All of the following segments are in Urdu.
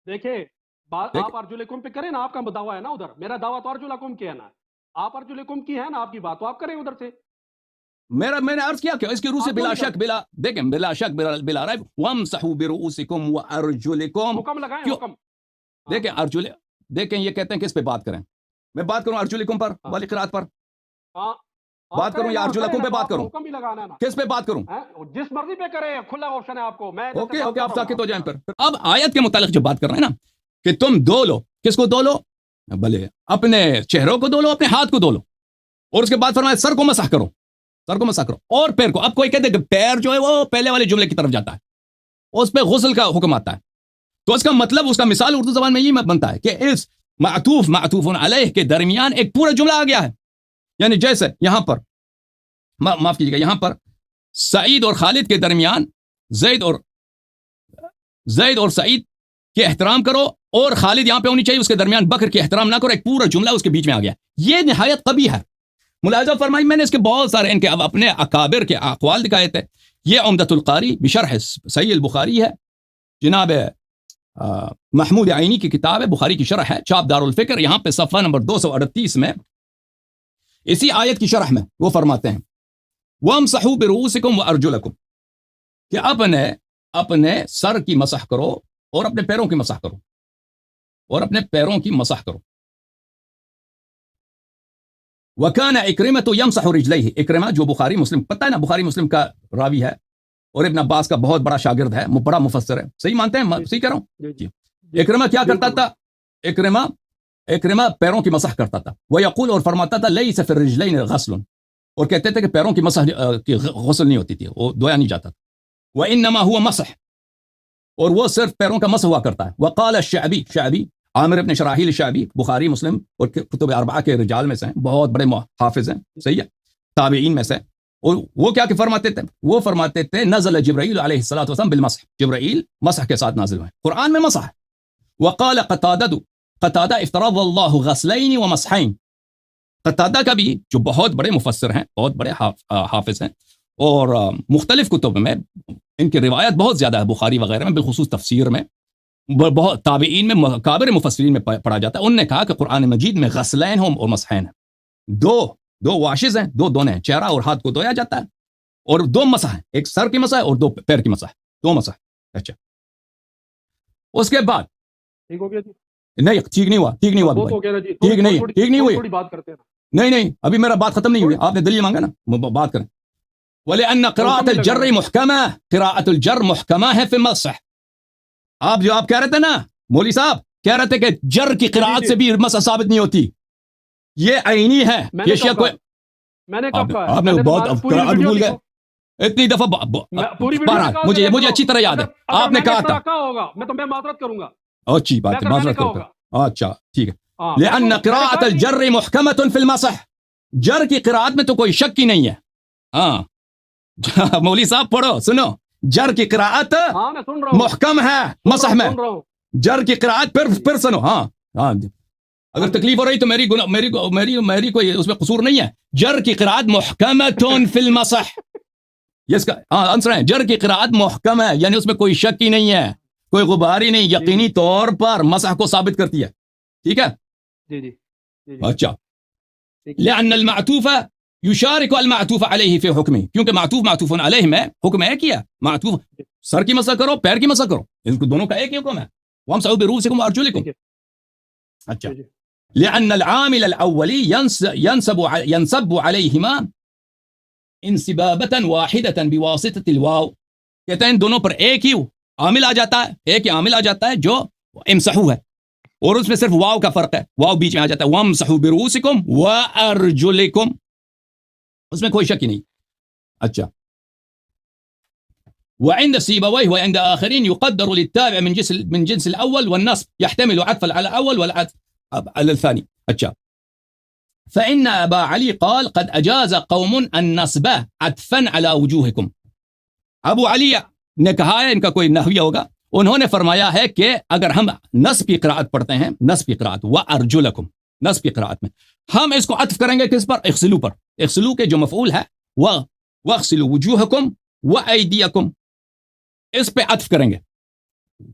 دیکھیں بات دیکھ آپ ارجلکم پہ کریں نا، آپ کا دعویٰ ہے نا ادھر، میرا دعویٰ تو ارجلکم کی ہے نا، آپ ارجلکم کی ہے نا، آپ کی بات تو آپ کریں ادھر سے. میں نے عرض کیا کہ اس کی روح سے آپ کیوں بلا نہیں شک کرتے؟ بلا دیکھیں بلا شک بلا ریب وامسحوا برؤوسکم وارجلکم. حکم لگائیں، کیوں؟ حکم. ہاں دیکھیں ارجل دیکھیں یہ کہتے ہیں کس پہ بات کریں. میں بات کروں ارجلکم پر ہاں والی قرات پر ہاں ہاں، بات کروں کریں یا نا، کریں ارجلکم نا، پہ تو بات آپ کو کروں؟ حکم بھی لگانا ہے نا. کس پہ بات کروں؟ جس مرضی پہ کریں، کھلا آپشن ہے آپ کو. میں ادھر سے اوکے بات کر آپ رہا ہوں ساکت ہو آپ کے جائیں. ساتھ. پھر اب آیت کے متعلق جو بات کر رہے ہیں نا کہ تم دو لو. کس کو دو لو؟ بھلے اپنے چہروں کو دو لو، اپنے ہاتھ کو دو لو، اور اس کے بعد فرمایا سر کو مسح کرو، سر کو مسح کرو اور پیر کو. اب کوئی کہتے ہیں کہ پیر جو ہے وہ پہلے والے جملے کی طرف جاتا ہے، اس پہ غسل کا حکم آتا ہے. تو اس کا مطلب، اس کا مثال اردو زبان میں یہ بنتا ہے کہ اس معطوف علیہ کے درمیان ایک پورا جملہ آ گیا ہے. یعنی جیسے یہاں پر معاف کیجیے گا، یہاں پر سعید اور خالد کے درمیان زید اور سعید کے احترام کرو، اور خالد یہاں پہ ہونی چاہیے، اس کے درمیان بکر کے احترام نہ کرو. ایک پورا جملہ اس کے بیچ میں آ گیا. یہ نہایت قبیح ہے. ملاحظہ فرمائی، میں نے اس کے بہت سارے ان کے اب اپنے اکابر کے اقوال دکھائے تھے. یہ عمدۃ القاری بشرح صحیح البخاری ہے، جناب محمود عینی کی کتاب ہے، بخاری کی شرح ہے، چاپ دار الفکر. یہاں پہ صفحہ نمبر 238 میں اسی آیت کی شرح میں وہ فرماتے ہیں وَامْسَحُوا بِرُؤُوسِكُمْ وَأَرْجُلَكُمْ کہ اپنے سر کی مسح کرو اور اپنے پیروں کی مسح کرو، اور اپنے پیروں کی مسح کرو. وَكَانَ عِكْرِمَةُ يَمْسَحُ رِجْلَيْهِ. عِكْرِمہ جو بخاری مسلم، پتہ ہے نا بخاری مسلم کا راوی ہے اور ابن عباس کا بہت بڑا شاگرد ہے، بڑا مفسر ہے. صحیح مانتے ہیں؟ صحیح کہہ رہا ہوں جی. عِكْرِمہ کیا کرتا تھا؟ عِكْرِمہ پیروں کی مسح کرتا تھا. وَيَقُولُ اور فرماتا تھا لَيْسَ فِي الرِّجْلَيْنِ غَسْلٌ، اور کہتے تھے کہ پیروں کی مسح کی غسل نہیں ہوتی تھی، وہ دھویا نہیں جاتا تھا. وَإِنَّمَا هُوَ مسح، اور وہ صرف پیروں کا مسح ہوا کرتا ہے. وقال شعبی عامر ابن شراحیل شعبی بخاری مسلم اور کتب اربعہ کے رجال میں سے ہیں، بہت بڑے حافظ ہیں، صحیح ہے، تابعین میں سے. اور وہ کیا کہ فرماتے تھے نزل جبرائیل علیہ الصلوۃ والسلام بالمسح، جبرائیل مسح کے ساتھ نازل ہوئے. قرآن میں مسح ہے. وقال قتادہ افترض اللہ غسلین ومسحین. قتادہ کا بھی جو بہت بڑے مفسر ہیں، بہت بڑے حافظ ہیں، اور مختلف کتب میں ان کی روایت بہت زیادہ ہے، بخاری وغیرہ میں، بالخصوص تفسیر میں، بہت تابعین میں، کابر مفسرین میں پڑھا جاتا ہے. انہوں نے کہا کہ قرآن مجید میں غسلین ہوں اور مسحین ہیں، دو واشز ہیں، دو دونے ہیں، چہرہ اور ہاتھ کو دھویا جاتا ہے، اور دو مسح ہیں، ایک سر کی مسح اور دو پیر کی مسح، دو مسح. اچھا، اس کے بعد ٹھیک ہو گیا جی؟ نہیں، ٹھیک نہیں ہوا ٹھیک نہیں ہوئی. تھوڑی بات کرتے ہیں. نہیں ابھی میرا بات ختم نہیں ہوئی، آپ نے دلیل مانگا نا، بات کریں. وَلِأَنَّ قِرَاءَةَ الْجَرِّ مُحْكَمَةٌ، قِرَاءَةُ الْجَرِّ مُحْكَمَةٌ ہے فی المسح. آپ کہہ رہے تھے نا، مولوی صاحب کہہ رہے تھے کہ جر کی قراءت سے بھی مسح ثابت نہیں ہوتی. یہ عینی ہے، یہ شیعہ کوئی، میں نے کب کہا؟ آپ نے بہت قراءت بھول گئے اتنی دفعہ. بہرحال مجھے اچھی طرح یاد ہے آپ نے کہا تھا. ہوگا میں تو معذرت کروں گا. اچھی بات ہے، معذرت کروں گا. اچھا ٹھیک ہے. لأن قراءة الجر محکمة في المسح، جر کی قراءت میں تو کوئی شک ہی نہیں ہے. ہاں مولوی صاحب پڑھو، سنو، جر کی قراءت محکم ہے مسح میں. جر کی قراءت پھر سنو. ہاں اگر تکلیف ہو رہی تو میری کوئی اس میں قصور نہیں ہے. جر کی قراءت محکمة في المسح، اس کا آنسر ہے جر کی قراءت محکم ہے، یعنی اس میں کوئی شک ہی نہیں ہے، کوئی غبار ہی نہیں، یقینی طور پر مسح کو ثابت کرتی ہے. ٹھیک ہے جی. اچھا. لأن المعطوف يشارك المعطوف عليه في حکمه، کیونکہ معطوف علیہ میں حکم ایک ہی ہے. معطوف سر کی مسح کرو، پیر کی مسح کرو، ان کو دونوں کا ایک ہی حکم ہے. وامسحوا برؤوسکم وارجلکم. اچھا. لأن العامل الاولی ينسب عليهما انسبابة واحدة بواسطة الواو. کہتے ہیں دونوں پر ایک ہی عامل آ جاتا ہے جو امسحو ہے، اور اس میں صرف واو کا فرق ہے، واو بیچ میں آ جاتا ہے. وامسحوا برؤوسکم وارجلکم، اس میں کوئی شک ہی نہیں. اچھا. وعند سيبويه وعند آخرين يقدر للتابع من جنس الأول والنصب يحتمل عطفا على الأول والعطف على الثاني. اچھا. فإن أبا علي قال قد أجاز قوم النصب عطفا على وجوهكم. ابو علی نے کہا ہے، ان کا کوئی نحوی ہوگا، انہوں نے فرمایا ہے کہ اگر ہم نصب کی قراءت پڑھتے ہیں، نصب کی قراءت وارجلکم، نصب کی قراءت میں ہم اس کو عطف کریں گے کس پر؟ اغسلوا پر. اغسلوا کے جو مفعول ہے واغسلوا وجوہکم وایدیکم، اس پہ عطف کریں گے.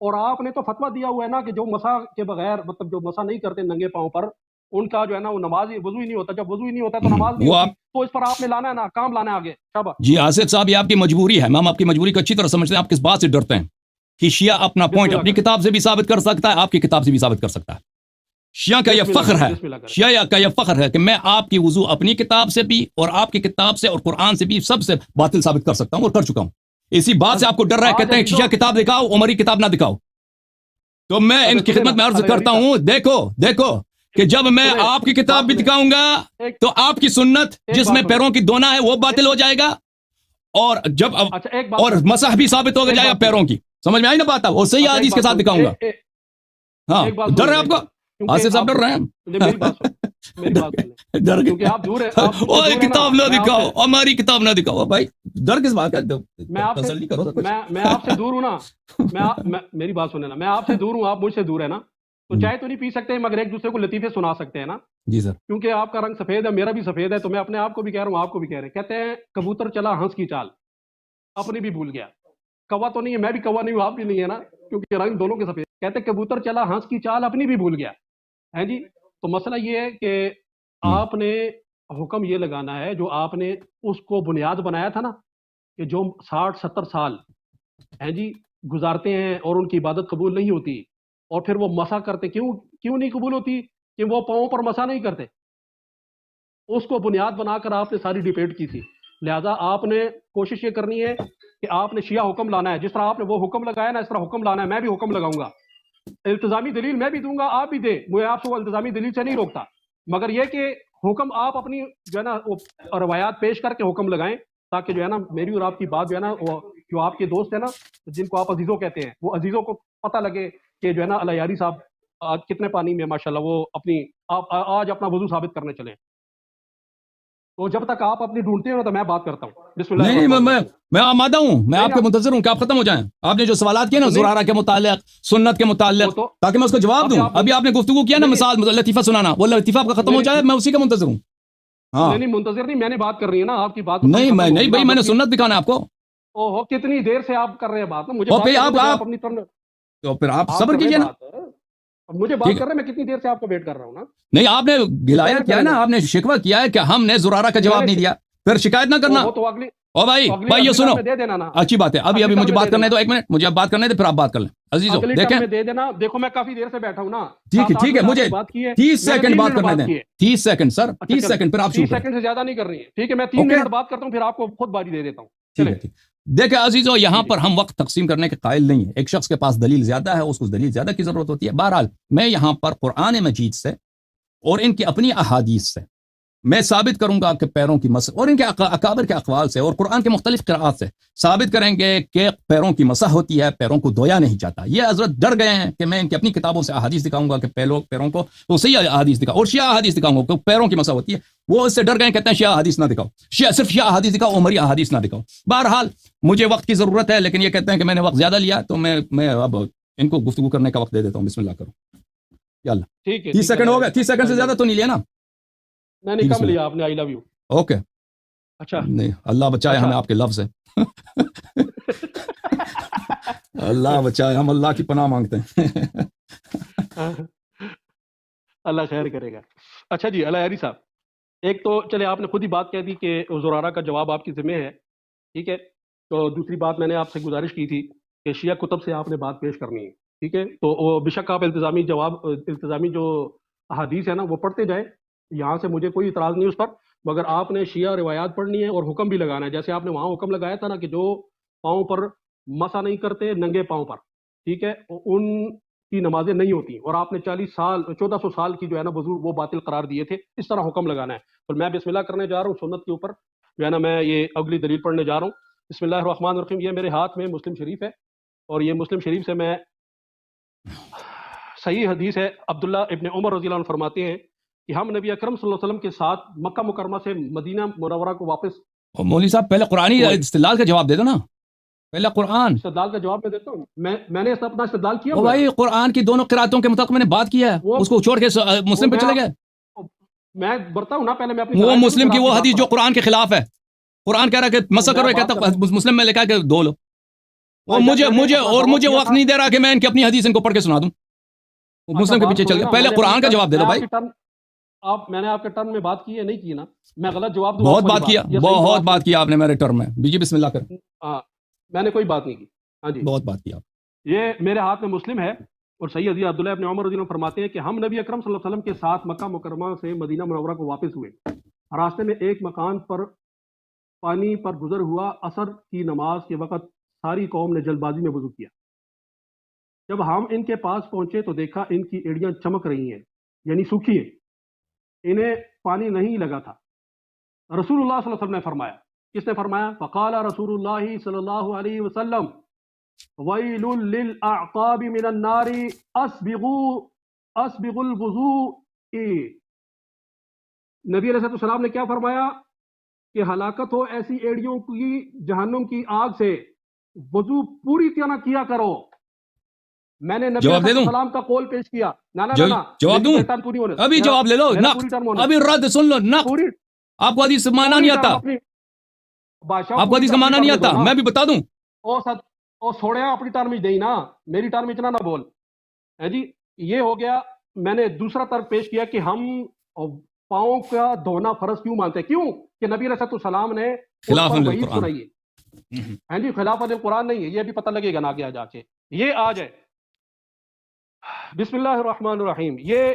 اور آپ نے تو فتویٰ دیا ہوا ہے نا کہ جو مسا کے بغیر مطلب جو مسا نہیں کرتے ننگے پاؤں پر ان کا جو ہے نا وہ نماز وضو ہی نہیں ہوتا. جب وضو ہی نہیں ہوتا تو نماز نہیں وہ ہوتی. تو اس پر آپ نے لانا ہے نا, کام لانا ہے آگے. شاباش. جی آصف صاحب یہ آپ کی مجبوری ہے, ہم آپ کی مجبوری کو اچھی طرح سمجھتے ہیں. آپ کس بات سے ڈرتے ہیں کہ شیعہ اپنا پوائنٹ اپنی کتاب سے بھی ثابت کر سکتا ہے, آپ کی کتاب سے بھی ثابت کر سکتا ہے. شیعہ کا یہ فخر ہے, شیعہ کا یہ فخر ہے کہ میں آپ کی وضو اپنی کتاب سے بھی اور آپ کی کتاب سے اور قرآن سے بھی سب سے باطل ثابت کر سکتا ہوں اور کر چکا ہوں. اسی بات سے آپ کو ڈر رہا ہے, کہتے ہیں شیعہ کتاب دکھاؤ, عمری کتاب نہ دکھاؤ. تو میں ان کی خدمت میں عرض کرتا ہوں, دیکھو کہ جب میں آپ کی کتاب بھی دکھاؤں گا تو آپ کی سنت جس میں پیروں کی دونا ہے وہ باطل ہو جائے گا, اور جب اور مسح بھی ثابت ہو جائے گا پیروں کی. سمجھ میں آئی نا بات؟ اور صحیح حدیث کے ساتھ دکھاؤں گا. ہاں ڈر رہے آپ کو آصف صاحب, ڈر رہے ہیں میری بات سن, ڈر کیونکہ آپ دور گئے. کتاب نہ دکھاؤ, ہماری کتاب نہ دکھاؤ. بھائی ڈر کس بات کا, تسلی کرو. میں آپ سے دور ہوں نا, میری بات سنیں نا, میں آپ سے دور ہوں, آپ مجھ سے دور ہے نا, تو چائے تو نہیں پی سکتے مگر ایک دوسرے کو لطیفے سنا سکتے ہیں نا. جی سر. کیونکہ آپ کا رنگ سفید ہے, میرا بھی سفید ہے, تو میں اپنے آپ کو بھی کہہ رہا ہوں, آپ کو بھی کہہ رہے ہیں. کہتے ہیں کبوتر چلا ہنس کی چال, اپنی بھی بھول گیا. کوا تو نہیں ہے, میں بھی کوا نہیں ہوں, آپ بھی نہیں ہے نا, کیونکہ رنگ دونوں کے سفید. کہتے ہیں کبوتر چلا ہنس کی چال, اپنی بھی بھول گیا ہے جی. تو مسئلہ یہ ہے کہ آپ نے حکم یہ لگانا ہے, جو آپ نے اس کو بنیاد بنایا تھا نا, کہ جو 60-70 سال ہیں جی گزارتے ہیں اور ان کی عبادت قبول نہیں ہوتی, اور پھر وہ مسا کرتے, کیوں نہیں قبول ہوتی؟ کہ وہ پاؤں پر مسا نہیں کرتے. اس کو بنیاد بنا کر آپ نے ساری ڈیبیٹ کی تھی. لہذا آپ نے کوشش یہ کرنی ہے کہ آپ نے شیعہ حکم لانا ہے. جس طرح آپ نے وہ حکم لگایا نا, اس طرح حکم لانا ہے. میں بھی حکم لگاؤں گا, التزامی دلیل میں بھی دوں گا, آپ بھی دیں. میں آپ سے وہ التزامی دلیل سے نہیں روکتا, مگر یہ کہ حکم آپ اپنی جو ہے نا روایات پیش کر کے حکم لگائیں, تاکہ جو ہے نا میری اور آپ کی بات جو ہے نا, جو آپ کے دوست ہیں نا جن کو آپ عزیزوں کہتے ہیں, وہ عزیزوں کو پتہ لگے کہ جو ہے نا اللہ یاری صاحب آج کتنے پانی میں ماشاءاللہ وہ اپنی آج اپنا وضو ثابت کرنے چلے. تو جب تک آپ اپنی ڈھونڈتے ہو نا, تو میں بات کرتا ہوں. بسم اللہ. نہیں, میں آمادہ ہوں, میں آپ کے منتظر ہوں کہ آپ ختم ہو جائیں. آپ نے جو سوالات کیے نا زرارہ کے متعلق, سنت کے متعلق, تاکہ میں اس کا جواب دوں. ابھی آپ نے گفتگو کیا نا مثال لطیفہ سنانا, وہ لطیفہ آپ کا ختم ہو جائے, میں اسی کا منتظر ہوں. ہاں نہیں منتظر نہیں, میں نے بات کر رہی ہے نا, آپ کی بات نہیں, میں نہیں بھائی, میں نے سنت دکھانا ہے آپ کو. اوہو, کتنی دیر سے آپ کر رہے ہیں بات نا, مجھے آپ اپنی طرف تو پھر آپ صبر کیجئے نا. مجھے بات کر رہے ہیں, میں کتنی دیر سے آپ کو ویٹ کر رہا ہوں نا. نہیں, آپ نے گلایہ کیا ہے نا, آپ نے شکوہ کیا ہے کہ ہم نے زرارہ کا جواب نہیں دیا, پھر شکایت نہ کرنا. تو اگلی او بھائی یہ سنو, اچھی بات ہے, ابھی مجھے بات کرنے دو, ایک منٹ مجھے بات کرنے دے, پھر آپ بات کر لیں. عزیزو دیکھیں, دے دینا. دیکھو میں کافی دیر سے بیٹھا ہوں نا. ٹھیک ہے, مجھے 30 سیکنڈ بات کرنے دیں. 30 سیکنڈ سر, 30 سیکنڈ, پھر آپ 30 سیکنڈ سے زیادہ نہیں کر رہی ہے. ٹھیک ہے, میں 3 منٹ بات کرتا ہوں, پھر آپ کو خود باری دے دیتا ہوں. ٹھیک. دیکھیں عزیزو, یہاں پر ہم وقت تقسیم کرنے کے قائل نہیں ہیں. ایک شخص کے پاس دلیل زیادہ ہے, اس کو دلیل زیادہ کی ضرورت ہوتی ہے. بہرحال میں یہاں پر قرآن مجید سے اور ان کی اپنی احادیث سے میں ثابت کروں گا کہ پیروں کی مسح, اور ان کے اکابر کے اقوال سے اور قرآن کے مختلف قراءات سے ثابت کریں گے کہ پیروں کی مسح ہوتی ہے, پیروں کو دھویا نہیں جاتا. یہ حضرت ڈر گئے ہیں کہ میں ان کی اپنی کتابوں سے احادیث دکھاؤں گا کہ پیروں کو تو صحیح احادیث دکھاؤ, اور شیعہ احادیث دکھاؤں گا کہ پیروں کی مسح ہوتی ہے. وہ اس سے ڈر گئے, کہتے ہیں شیعہ احادیث نہ دکھاؤ, صرف شیعہ احادیث دکھاؤ, عمری احادیث نہ دکھاؤ. بہرحال مجھے وقت کی ضرورت ہے, لیکن یہ کہتے ہیں کہ میں نے وقت زیادہ لیا, تو میں اب ان کو گفتگو کرنے کا وقت دے دیتا ہوں. بسم اللہ کرو. یاللہ ٹھیک ہے, 30 سیکنڈ ہو گئے. 30 سیکنڈ سے زیادہ تو نہیں لیا نا, میں نے کم لیا, آپ نے. آئی لو یو. اوکے, اچھا نہیں, اللہ بچائے ہمیں آپ کے لفظ سے. اللہ بچائے, ہم اللہ کی پناہ مانگتے ہیں. اللہ خیر کرے گا. اچھا جی اللہ یاری صاحب, ایک تو چلے آپ نے خود ہی بات کہہ دی کہ زرارہ کا جواب آپ کی ذمہ ہے, ٹھیک ہے. تو دوسری بات میں نے آپ سے گزارش کی تھی کہ شیعہ کتب سے آپ نے بات پیش کرنی ہے, ٹھیک ہے. تو بے شک آپ التزامی جو احادیث ہے نا وہ پڑھتے جائیں, یہاں سے مجھے کوئی اعتراض نہیں اس پر, مگر آپ نے شیعہ روایات پڑھنی ہے اور حکم بھی لگانا ہے. جیسے آپ نے وہاں حکم لگایا تھا نا کہ جو پاؤں پر مسا نہیں کرتے ننگے پاؤں پر, ٹھیک ہے, ان کی نمازیں نہیں ہوتی, اور آپ نے 1400 سال کی جو ہے نا وضو وہ باطل قرار دیے تھے. اس طرح حکم لگانا ہے. تو میں بسم اللہ کرنے جا رہا ہوں سنت کے اوپر, جو ہے نا میں یہ اگلی دلیل پڑھنے جا رہا ہوں. بسم اللہ الرحمن الرحیم. یہ میرے ہاتھ میں مسلم شریف ہے, اور یہ مسلم شریف سے میں صحیح حدیث ہے. عبداللہ ابن عمر رضی اللہ عنہ فرماتے ہیں کہ ہم نبی اکرم صلی اللہ علیہ وسلم کے ساتھ مکہ مکرمہ سے مدینہ منورہ کو واپس. مولوی صاحب پہلے قرآنی استدلال کا جواب دے دو نا, پہلے قرآن استدلال کا جواب میں دیتا ہوں. میں نے اپنا استدلال کیا بھائی, قرآن کی دونوں قراتوں کے مطابق میں نے بات کیا ہے, اس کو چھوڑ کے مسلم پہ چلے گئے. میں بڑھتا ہوں نا, پہلے میں اپنی وہ مسلم کی وہ حدیث جو قرآن کے خلاف ہے. قرآن کہہ رہا ہے کہ مسح کرو, کہتا مسلم میں لکھا ہے کہ دھو لو. وہ مجھے وقت نہیں دے رہا کہ میں ان کی اپنی حدیث ان کو پڑھ کے سنا دوں. مسلم کے پیچھے چل کے پہلے قرآن کا جواب دے دو بھائی. میں نے آپ کے ٹرم میں بات کی ہے نہیں کی نا, میں غلط جواب دوں. بہت بات کیا آپ نے میرے ٹرم میں. جی بسم اللہ کریں. میں نے کوئی بات نہیں کی. ہاں جی بہت بات کیا. یہ میرے ہاتھ میں مسلم ہے, اور سید حضرت عبداللہ ابن عمر رضی اللہ عنہ فرماتے ہیں کہ ہم نبی اکرم صلی اللہ علیہ وسلم کے ساتھ مکہ مکرمہ سے مدینہ منورہ کو واپس ہوئے. راستے میں ایک مکان پر پانی پر گزر ہوا. عصر کی نماز کے وقت ساری قوم نے جلد بازی میں وضو کیا. جب ہم ان کے پاس پہنچے تو دیکھا ان کی ایڑیاں چمک رہی ہیں, یعنی سوکھی ہیں, انہیں پانی نہیں لگا تھا. رسول اللہ صلی اللہ علیہ وسلم نے فرمایا. کس نے فرمایا؟ فقال رسول اللہ صلی اللہ علیہ وسلم ویل للاعقاب من النار اسبغوا الوضوء. نبی علیہ السلام نے کیا فرمایا کہ ہلاکت ہو ایسی ایڑیوں کی جہنم کی آگ سے, وضو پوری طرح کیا کرو. میں نے نبی علیہ السلام کا قول پیش کیا. جواب دوں؟ ابھی جواب لے لو. ابھی رد سن لو. آپ کو حدیث مانا نہیں آتا, آپ کو حدیث کا مانا نہیں آتا, میں بھی بتا دوں. او چھوڑیا اپنی ٹرم ہی دئی نا, میری ٹرم اتنا نہ بول. جی یہ ہو گیا. میں نے دوسرا طرف پیش کیا کہ ہم پاؤں کا دھونا فرض کیوں مانتے ہیں. کیوں کہ نبی علیہ السلام نے خلاف وحید سنائی ہے. ہاں جی خلاف القرآن نہیں ہے, یہ بھی پتہ لگے گا نا آگے جا کے. یہ آ جائے بسم اللہ الرحمن الرحیم, یہ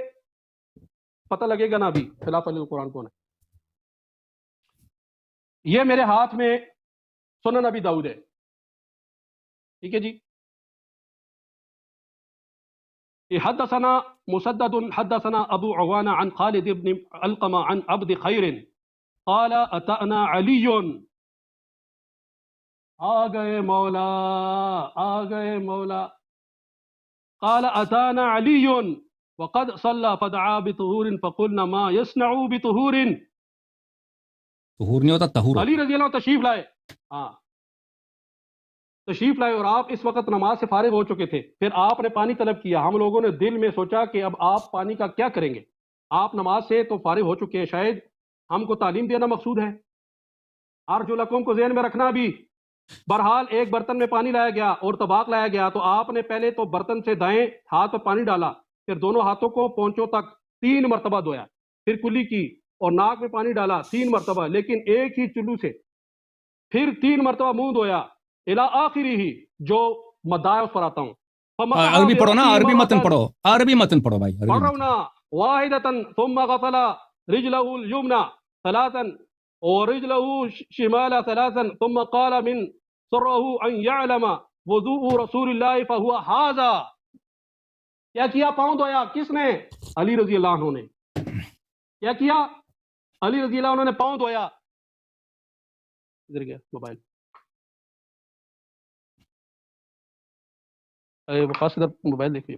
پتہ لگے گا نا ابھی خلاف القرآن کون ہے. یہ میرے ہاتھ میں سنن ابی داؤد ہے. ٹھیک ہے جی. حدثنا مسدد حدثنا ابو عوانہ عن خالد بن علقمہ عن عبد خیر قال اتانا علی. آ گئے مولا, آ گئے مولا. قال اتانا علی وقد صلى فدعا بطهور فقلنا ما يصنع بطهور. طہور نہیں ہوتا طہور. علی رضی اللہ عنہ تشریف لائے. ہاں تشریف لائے, اور آپ اس وقت نماز سے فارغ ہو چکے تھے. پھر آپ نے پانی طلب کیا. ہم لوگوں نے دل میں سوچا کہ اب آپ پانی کا کیا کریں گے, آپ نماز سے تو فارغ ہو چکے ہیں, شاید ہم کو تعلیم دینا مقصود ہے. ارجلکم کو ذہن میں رکھنا بھی. بہرحال ایک برتن میں پانی لایا گیا اور طباق لایا گیا, تو آپ نے پہلے تو برتن سے دائیں ہاتھ پر پانی ڈالا, پھر دونوں ہاتھوں کو پونچوں تک 3 مرتبہ دھویا, پھر کلی کی اور ناک میں پانی ڈالا 3 مرتبہ, لیکن ایک ہی چلو سے. پھر 3 مرتبہ منہ دھویا الی آخری ہی, جو مدائع پر آتا ہوں. عربی پڑھو نا, عربی متن پڑھو, عربی متن پڑھو بھائی. پڑھ رہا ہوں نا. واحدۃ ثم غسل رجلہ الیمنی ثلاثا ورجله شمال ثلاثا ثم قال من سره ان يعلم وضوء رسول الله فهو هذا. کیا کیا؟ پاؤں دھویا. کس نے؟ علی رضی اللہ عنہ نے. کیا کیا؟ علی رضی اللہ عنہ نے پاؤں دھویا. ادھر گیا موبائل, وقاص ادھر موبائل دیکھیے.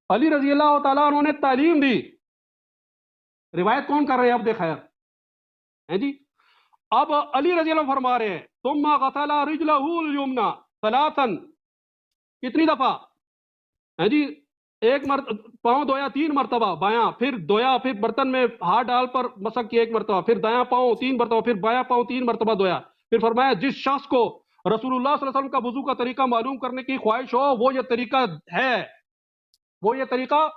علی رضی اللہ تعالیٰ عنہ نے تعلیم دی. روایت کون کر رہے ہیں؟ عبد خیر ہے جی. اب علی رضی اللہ عنہ فرما رہے ہیں ثم غسل رجلہ الیمنی ثلاثا. کتنی دفعہ ہے جی؟ پاؤں دھویا 3 مرتبہ بایاں, پھر دھویا, پھر برتن میں ہاتھ ڈال پر مسک کیا 1 مرتبہ, پھر دایاں پاؤں 3 مرتبہ, پھر بایاں پاؤں 3 مرتبہ دھویا. پھر فرمایا جس شخص کو رسول اللہ صلی اللہ علیہ وسلم کا وضو کا طریقہ معلوم کرنے کی خواہش ہو, وہ یہ طریقہ ہے, وہ یہ طریقہ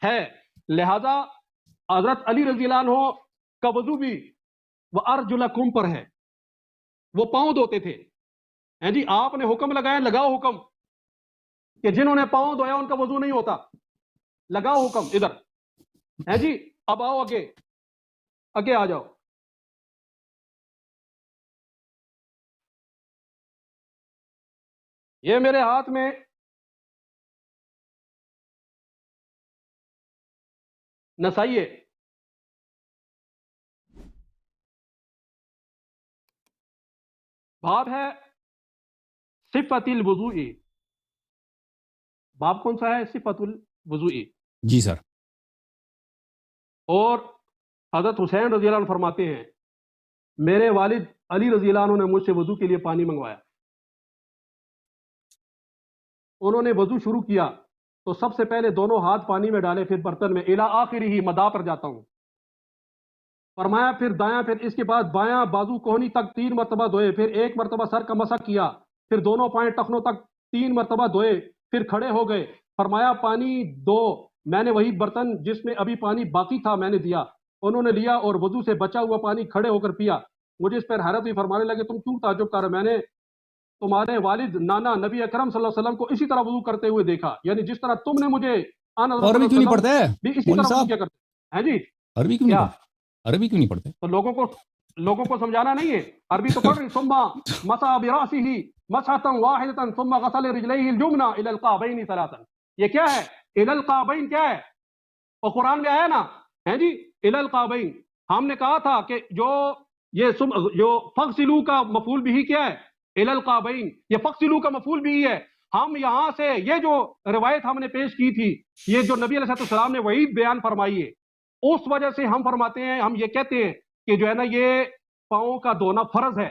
ہے. لہذا حضرت علی رضی اللہ عنہ کا وضو بھی وَأَرْجُلَكُمْ پر ہے, وہ پاؤں دھوتے تھے. جی آپ نے حکم لگایا, لگاؤ حکم کہ جنہوں نے پاؤں دھویا ان کا وضو نہیں ہوتا. لگاؤ حکم ادھر ہے جی. اب آؤ آگے, آگے آ جاؤ. یہ میرے ہاتھ میں نسائی ہے. باب ہے صفت الوضوء. باب کون سا ہے؟ صفت الوضوء. جی سر. اور حضرت حسین رضی اللہ عنہ فرماتے ہیں میرے والد علی رضی اللہ عنہ نے مجھ سے وضو کے لیے پانی منگوایا. انہوں نے وضو شروع کیا تو سب سے پہلے دونوں ہاتھ پانی میں ڈالے, پھر برتن میں الی آخری ہی مداح پر جاتا ہوں. فرمایا پھر دایاں، پھر اس کے بعد بایاں بازو کوہنی تک 3 مرتبہ دھوئے، پھر 1 مرتبہ سر کا مسح کیا، پھر دونوں پائیں ٹخنوں تک 3 مرتبہ دھوئے، پھر کھڑے ہو گئے، فرمایا پانی دو، میں نے وہی برتن جس میں ابھی پانی باقی تھا میں نے دیا، انہوں نے لیا اور وضو سے بچا ہوا پانی کھڑے ہو کر پیا، مجھے اس پر حیرت ہوئی، فرمانے لگے تم کیوں تعجب کر رہے؟ میں نے تمہارے والد نانا نبی اکرم صلی اللہ علیہ وسلم کو اسی طرح وضو کرتے ہوئے دیکھا، یعنی جس طرح تم نے مجھے آن حضرت عربی صلی کیوں نہیں اللہ علیہ پڑھتے وسلم بھی اسی مولوی طرح وضو صاحب؟ کیا کرتے ہیں جی عربی کیوں نہیں کیا؟ پڑھتے؟ عربی کیوں نہیں پڑھتے؟ تو لوگوں کو سمجھانا نہیں ہے، عربی تو پڑھ رہی، ثم مسح براسه مسحة واحدة ثم غسل رجليه اليمنى الى القعبين ثلاثا، یہ کیا ہے؟ الى القعبين کیا ہے؟ اور قرآن میں آیا نا ہے جی الى القعبين، ہم نے کہا تھا کہ جو فغسلوا کا مفعول بھی کیا ہے؟ الى القعبين، یہ فغسلوا کا مفعول بھی ہے۔ ہم یہاں سے یہ جو روایت ہم نے پیش کی تھی، یہ جو نبی علیہ السلام نے وعید بیان فرمائی ہے، اس وجہ سے ہم فرماتے ہیں، ہم یہ کہتے ہیں کہ جو ہے نا یہ پاؤں کا دھونا فرض ہے۔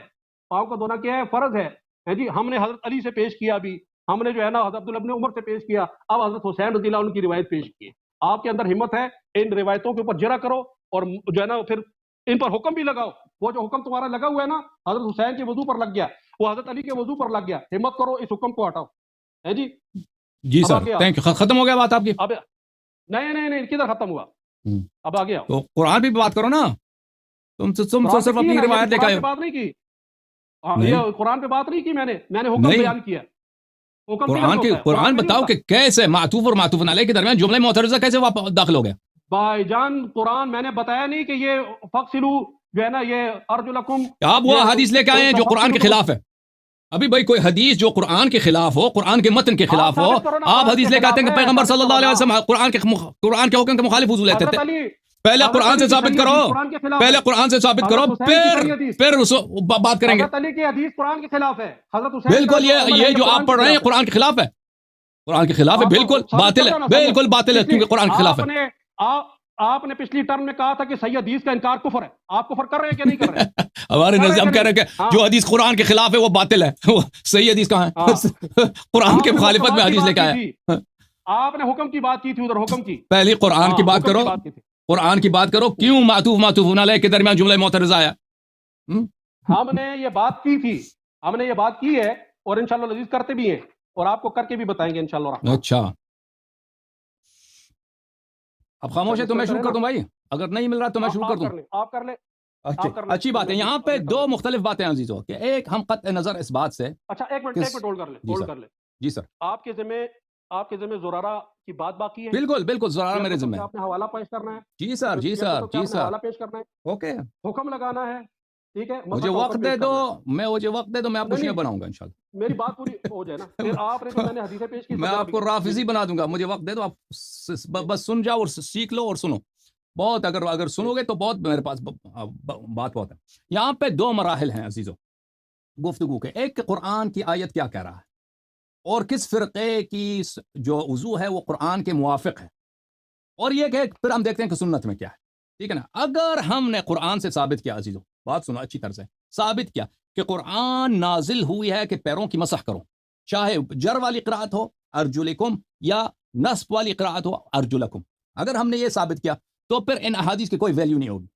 پاؤں کا دھونا کیا ہے؟ فرض ہے جی۔ ہم نے حضرت علی سے پیش کیا، بھی ہم نے جو ہے نا حضرت عبداللہ بن عمر سے پیش کیا، اب حضرت حسین رضی اللہ عنہ کی روایت پیش کی ہے۔ آپ کے اندر ہمت ہے، ان روایتوں کے اوپر جرا کرو اور جو ہے نا پھر ان پر حکم بھی لگاؤ۔ وہ جو حکم تمہارا لگا ہوا ہے نا، حضرت حسین کے وضو پر لگ گیا، وہ حضرت علی کے وضو پر لگ گیا، ہمت کرو اس حکم کو ہٹاؤ، ہے جی۔ جی اب سر آگے تھینک یو، ختم ہو گیا بات آپ کی؟ اب نہیں کدھر ختم ہوا؟ اب آگے آؤ۔ تو قرآن بھی بات کرو نا، تم صرف اپنی روایت لے کے آئے ہو۔ بات نہیں کی، یہ قرآن پہ بات نہیں کی میں نے حکم بیان کیا۔ قرآن بتاؤ کہ کیسے معطوف اور معطوف علیہ کے درمیان جملہ معترضہ کیسے داخل ہو گیا؟ بھائی جان قرآن میں نے بتایا نہیں کہ یہ فغسلو جو ہے نا یہ ارجلکم، آپ وہ حدیث لے کے آئے ہیں جو قرآن کے خلاف ہے؟ ابھی بھائی کوئی حدیث جو قرآن کے خلاف ہو، قرآن کے متن کے خلاف ہو، آپ حدیث لے کے آتے ہیں کہ پیغمبر صلی اللہ علیہ وسلم قرآن کے حکم کے مخالف وضو لیتے تھے۔ پہلے قرآن سے ثابت کرو، پہلے قرآن سے ثابت کرو، پھر بات کریں گے۔ حضرت علی کی حدیث قرآن کے خلاف ہے، حضرت حسین بالکل یہ جو آپ پڑھ رہے ہیں قرآن کے خلاف ہے، قرآن کے خلاف ہے، بالکل باطل ہے، بالکل باطل ہے، کیونکہ قرآن کے خلاف ہے۔ آپ نے پچھلی ٹرم میں کہا تھا کہ صحیح حدیث کا انکار کفر ہے، آپ کفر کر رہے ہیں کہ نہیں کر رہے ہیں؟ ہمارے نزدیک ہم کہہ رہے ہیں کہ جو حدیث قرآن کے خلاف ہے وہ باطل ہے، صحیح حدیث کہاں ہے؟ قرآن کے مخالفت میں حدیث لے کے آیا۔ آپ نے حکم کی بات کی تھی، ادھر حکم کی، پہلے قرآن کی بات کرو، قرآن کی بات کرو، کیوں معطوف علیہ کے درمیان جملہ معترضہ آیا؟ ہم نے یہ بات کی تھی، ہم نے یہ بات کی ہے اور انشاءاللہ لذیذ کرتے بھی ہیں اور آپ کو کر کے بھی بتائیں گے انشاءاللہ۔ اچھا اب خاموش ہے تو میں شروع کر دوں بھائی، اگر نہیں مل رہا تو میں شروع کر دوں؟ آپ کر لیں۔ اچھی بات ہے، یہاں پہ دو مختلف باتیں عزیزوں، کہ ایک ہم قطع نظر اس بات سے، اچھا ایک منٹ ہولڈ کر لیں۔ جی سر، آپ کے ذمہ زرارہ کی بات باقی ہے؟ بالکل زرارہ میرے ذمہ ہے۔ آپ نے حوالہ پیش کرنا ہے؟ جی سر حوالہ پیش کرنا ہے، اوکے، حکم لگانا ہے، ٹھیک ہے، مجھے وقت دے دو، میں آپ کو شیعہ بناؤں گا انشاءاللہ۔ میری بات پوری ہو جائے نا، پھر آپ نے جو میں نے حدیثیں پیش کی میں آپ کو رافضی بنا دوں گا، مجھے وقت دے دو، آپ بس سن جاؤ اور سیکھ لو اور سنو بہت، اگر سنو گے تو بہت میرے پاس بات ہے۔ یہاں پہ دو مراحل ہیں عزیزوں گفتگو کے، ایک کہ قرآن کی آیت کیا کہہ رہا ہے اور کس فرقے کی جو وضو ہے وہ قرآن کے موافق ہے، اور یہ کہ پھر ہم دیکھتے ہیں کہ سنت میں کیا ہے، ٹھیک ہے نا۔ اگر ہم نے قرآن سے ثابت کیا عزیزوں، بات سنو اچھی طرح سے، ثابت کیا کہ قرآن نازل ہوئی ہے کہ پیروں کی مسح کرو، چاہے جر والی قرآت ہو ارجلکم یا نصب والی قرآت ہو ارجلکم، اگر ہم نے یہ ثابت کیا تو پھر ان احادیث کی کوئی ویلیو نہیں ہوگی،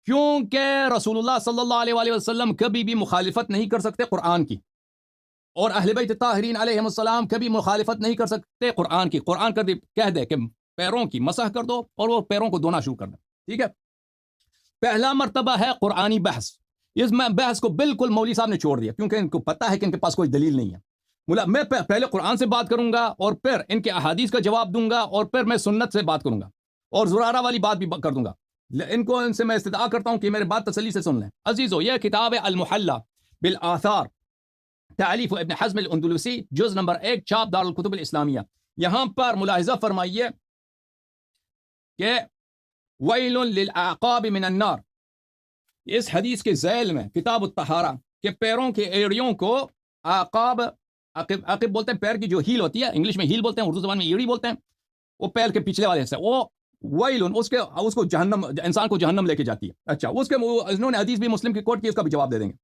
کیونکہ رسول اللہ صلی اللہ علیہ وآلہ وسلم کبھی بھی مخالفت نہیں کر سکتے قرآن کی، اور اہل بیت طاہرین علیہم السلام کبھی مخالفت نہیں کر سکتے قرآن کی۔ قرآن کہہ دے کہ پیروں کی مسح کر دو اور وہ پیروں کو دھونا شروع کر دیں، ٹھیک ہے۔ پہلا مرتبہ ہے قرآنی بحث، اس بحث کو بالکل مولوی صاحب نے چھوڑ دیا، کیونکہ ان کو پتہ ہے کہ ان کے پاس کوئی دلیل نہیں ہے۔ میں پہلے قرآن سے بات کروں گا اور پھر ان کے احادیث کا جواب دوں گا اور پھر میں سنت سے بات کروں گا اور زرارہ والی بات بھی کر دوں گا۔ ان سے میں استدعا کرتا ہوں کہ میرے بات تسلی سے سن لیں عزیزو۔ یہ کتاب ہے المحلہ بالآثار، تالیف ابن حزم الاندلسی، جز نمبر 1، چھاپ دار الکتب الاسلامیہ۔ یہاں پر ملاحظہ فرمائیے کہ ویل للعقاب من النار، اس حدیث کے ذیل میں کتاب الطہارہ کہ پیروں کے ایڑیوں کو عقاب، عقب بولتے ہیں پیر کی جو ہیل ہوتی ہے، انگلش میں ہیل بولتے ہیں، اردو زبان میں ایڑی بولتے ہیں، وہ پیر کے پچھلے والے سے، وہ ویلن اس کو جہنم، انسان کو جہنم لے کے جاتی ہے۔ اچھا اس کے انہوں نے حدیث بھی مسلم کی کوٹ کی، اس کا بھی جواب دے دیں گے۔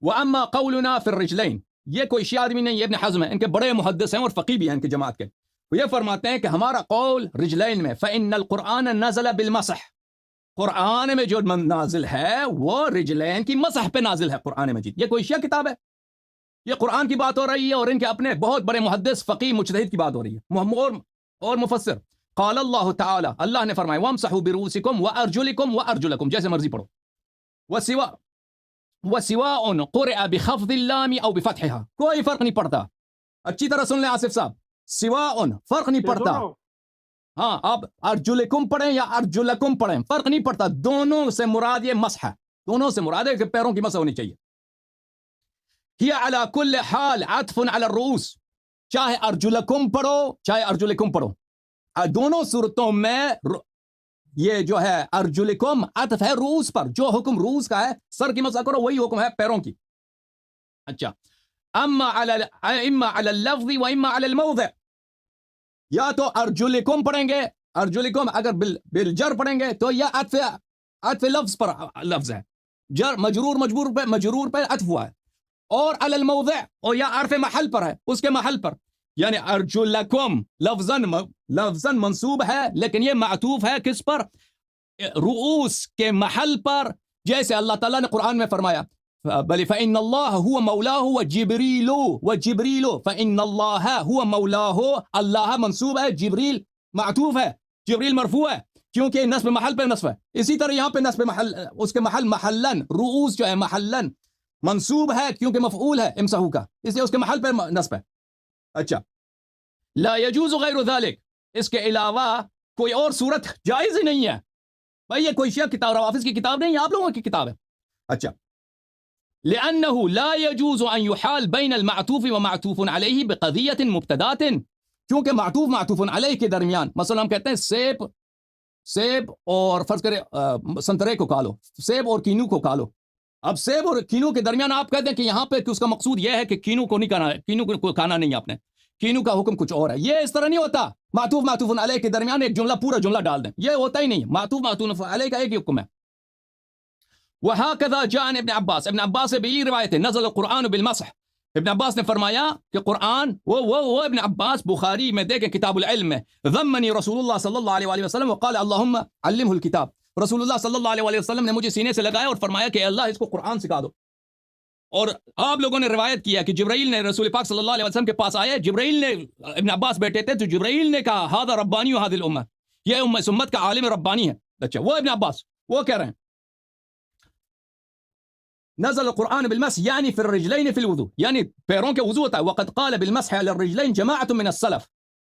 وَأَمَّا قَوْلُنَا فِي الرِّجْلَيْن، یہ کوئی شیعہ آدمی نہیں، یہ ابن حزم ہے، ان کے بڑے محدث ہیں اور فقیہ بھی ہیں ان کی جماعت کے، وہ یہ فرماتے ہیں کہ ہمارا قول رجلین میں، فَإِنَّ الْقُرْآنَ نَزَلَ بِالْمَسْحِ، قرآن میں جو نازل ہے وہ رجلین کی مسح پہ نازل ہے قرآن مجید. یہ کوئی شیعہ کتاب ہے؟ یہ قرآن کی بات ہو رہی ہے اور ان کے اپنے بہت بڑے محدث فقی مجتہد کی بات ہو رہی ہے اور مفسر. قال اللہ تعالی, اللہ نے فرمایا وامسحوا برؤوسکم وارجلکم وارجلکم, جیسے مرضی پڑھو. وسواء قرئ بخفض اللام او بفتحها, کوئی فرق نہیں پڑتا. اچھی طرح سن لیں آصف صاحب, سواء فرق نہیں پڑتا. ہاں, آپ ارجلکم پڑھیں یا ارجلکم پڑھیں فرق نہیں پڑتا, دونوں سے مراد یہ مسح ہے, دونوں سے مراد ہے کہ پیروں کی مسح ہونی چاہیے. ہی علی کل حال عطف علی الرؤوس, چاہے ارجلکم پڑھو چاہے ارجلکم پڑھو, دونوں صورتوں میں یہ جو ہے ارجلکم عطف ہے رؤوس پر. جو حکم رؤوس کا ہے سر کی مسح کرو وہی حکم ہے پیروں کی. اچھا, اما علی اللفظ و اما علی الموضع, یا تو ارجلکم پڑھیں گے, ارجلکم اگر بالجر پڑھیں گے تو یہ عطف لفظ پر لفظ ہے, جر مجرور پہ عطف ہوا ہے, اور علی الموضع اور یا عرف محل پر ہے, اس کے محل پر. یعنی ارجلکم لفظاً منصوب ہے لیکن یہ معطوف ہے کس پر؟ رؤوس کے محل پر. جیسے اللہ تعالیٰ نے قرآن میں فرمایا بل فإن اللہ هو مولاه وجبریل فإن اللہ هو مولاه, اللہ منصوب ہے, جبریل معطوف ہے, جبریل مرفوع ہے کیونکہ نصب محل پہ نصب ہے. اسی طرح یہاں پہ نصب محل, اس کے محل محلن, رؤوس جو ہے محلن منصوب ہے کیونکہ مفعول ہے امسحو کا, اس لیے اس کے محل پہ نصب ہے. اچھا, لا يجوز غیر ذلك, اس کے علاوہ کوئی اور صورت جائز ہی نہیں ہے. بھائی یہ کوئی شیعہ کتاب روافظ کی کتاب نہیں, آپ لوگوں کی کتاب ہے. اچھا, لأنه لا يجوز ان يحال بين المعطوف ومعطوف عليه بقضية مبتدات, کیونکہ معطوف علیہ کے درمیان, مثلا ہم کہتے ہیں سیب اور فرض کرے سنترے کو کھا لو, سیب اور کینو کو کھا لو. اب سیب اور کینو کے درمیان آپ کہتے ہیں کہ یہاں پہ اس کا مقصود یہ ہے کہ کینو کو نہیں کھانا ہے, کینو کو کھانا نہیں, آپ نے کینو کا حکم کچھ اور ہے. یہ اس طرح نہیں ہوتا. معطوف علیہ کے درمیان ایک جملہ پورا جملہ ڈال دیں, یہ ہوتا ہی نہیں. معطوف علیہ کا ایک ہی حکم ہے. وهكذا جاء ابن عباس, ابن عباس سے بھی یہ روایت ہے, نزل القرآن بالمسح. ابن عباس نے فرمایا کہ قرآن وہ ابن عباس بخاری میں دیکھیں کتاب العلم میں, ضمنی رسول اللہ صلی اللہ علیہ وسلم وقال اللہم علمہ الکتاب. رسول اللہ صلی اللہ علیہ وسلم نے مجھے سینے سے لگایا اور فرمایا کہ اللہ اس کو قرآن سکھا دو. اور آپ لوگوں نے روایت کیا کہ جبرائیل نے رسول پاک صلی اللہ علیہ وسلم کے پاس آئے, جبرائیل نے, ابن عباس بیٹھے تھے تو جبرائیل نے کہا ھذا ربانی وھذی الامہ, یہ امت کا عالم ربانی ہے. اچھا, وہ ابن عباس وہ کہہ رہے ہیں نزل القرآن بالمسح یعنی فی الرجلین فی الوضوء, یعنی پیروں کے وضو ہوتا ہے. وقد قال بالمسح علی الرجلین جماعت من السلف,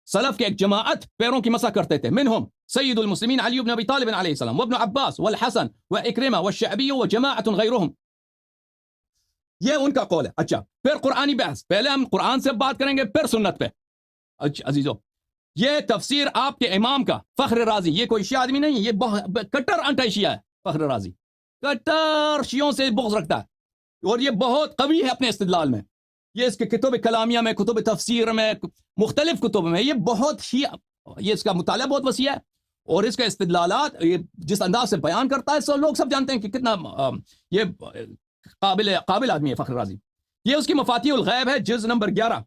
سلف کے ایک جماعت پیروں کی مسح کرتے تھے. منہم سید المسلمین علی بن ابی طالب علیہ السلام وابن عباس والحسن واکرمہ والشعبی وجماعت غیرہم, یہ ان کا قول ہے. اچھا, پھر قرآنی بحث, پہلے ہم قرآن سے بات کریں گے پھر سنت پہ. اچھا عزیزو, یہ تفسیر آپ کے امام کا فخر رازی, یہ کوئی شیعہ آدمی نہیں ہے, یہ بہت کٹر انٹائی شیعہ ہے. فخر رازی کٹر شیعوں سے بغض رکھتا ہے اور یہ بہت قوی ہے اپنے استدلال میں. یہ اس کے کتب کلامیہ میں, کتب تفسیر میں, مختلف کتب میں یہ بہت ہی, یہ اس کا مطالعہ بہت وسیع ہے اور اس کے استدلالات یہ جس انداز سے بیان کرتا ہے سو لوگ سب جانتے ہیں کہ کتنا یہ قابل آدمی ہے فخر رازی. یہ اس کی مفاتیح الغیب ہے, جز نمبر 11,